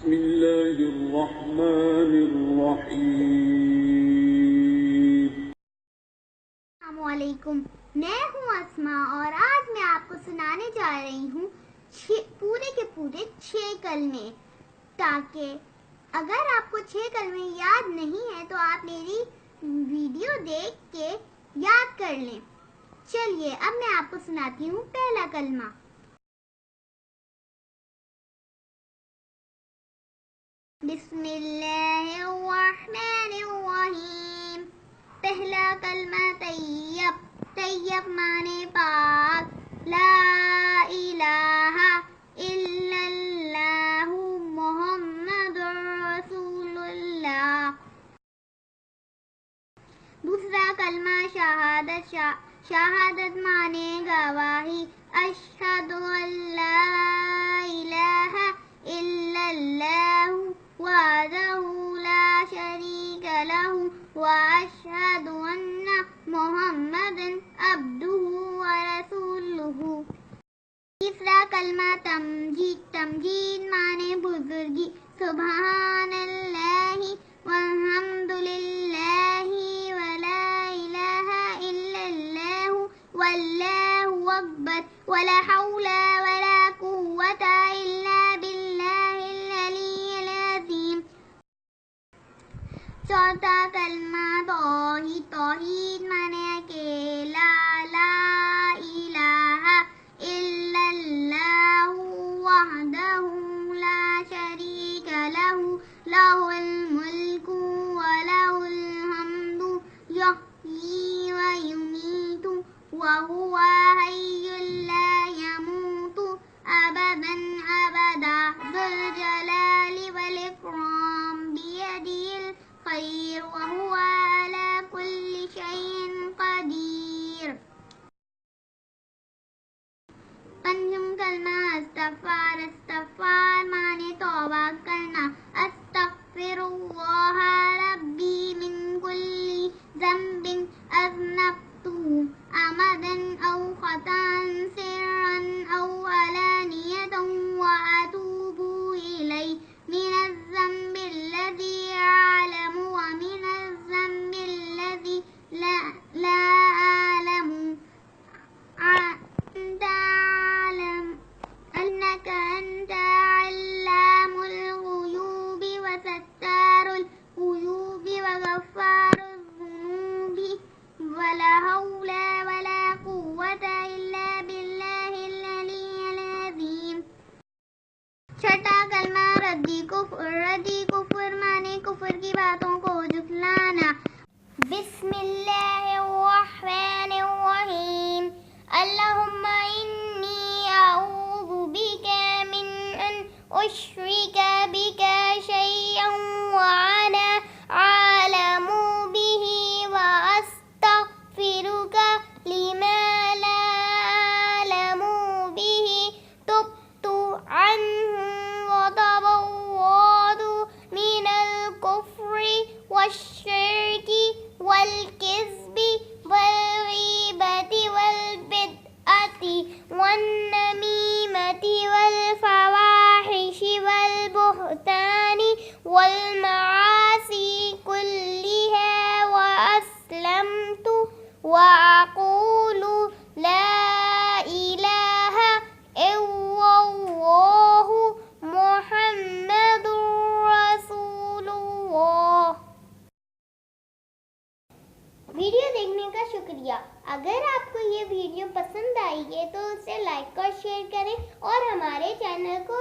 بسم اللہ الرحمن الرحیم۔ السلام علیکم، میں ہوں اسما اور آج میں آپ کو سنانے جا رہی ہوں پورے کے پورے 6 کلمے، تاکہ اگر آپ کو 6 کلمے یاد نہیں ہیں تو آپ میری ویڈیو دیکھ کے یاد کر لیں۔ چلیے اب میں آپ کو سناتی ہوں پہلا کلمہ۔ بسم اللہ الرحمن الرحیم۔ پہلا کلمہ طیب۔ طیب معنی پاک۔ لا الہ الا اللہ محمد رسول اللہ۔ دوسرا کلمہ شہادت۔ شہادت معنی گواہی۔ اشہد ان لا الہ الا اللہ وحدہ لا شریک لہ واشہد ان محمدا عبدہ ورسولہ۔ تیسرا کلمہ تمجید۔ تمجید معنی بزرگی۔ سبحان اللہ والحمد للہ ولا الہ الا اللہ واللہ اکبر ولا حول ولا قوة الا باللہ العلی العظیم۔ چوتھا کلمہ توحید۔ توحید معنی اکیلا۔ لا الہ الا اللہ وحدہ لا شریک لہ لہ الملک ولہ الحمد یحیی ویمیت وہو حی لا یموت ابدا ابدا ذو الجلال والاکرام بیدہ الخیر وہو علی کل شیء قدیر۔ پنجم کلمہ استغفار۔ استغفار معنی توبہ کرنا۔ استغفر اللہ ربی من کل ذنب اذنبتہ عمدا او خطأ سرا او علانیۃ واتوب الیہ من الذنب الذی اعلم ومن الذنب الذی لا اعلم انت اعلم انک انت علام الغیوب وستار العیوب وغفار الذنوب ولا حول ولا قوة الا باللہ العلی العظیم۔ چھٹا کلمہ ردی کفر۔ ردی کفر معنی کفر کی باتوں کو جھٹلانا۔ بسم اللہ الرحمن الرحیم۔ اللہم انی اعوذ بک من ان اشرک بک شیئا وانا اعلم بہ واستغفرک لما لا اعلم بہ تبت عنہ وتبرأت من الکفر والشرک والکذب والغیبۃ والبدعۃ والنمیمۃ والفواحش والبہتان والمعاصی کلها واسلمت واقول لا الہ الا اللہ محمد رسول اللہ۔ ویڈیو دیکھنے کا شکریہ۔ اگر آپ کو یہ ویڈیو پسند آئی ہے تو اسے لائک اور شیئر کریں اور ہمارے چینل کو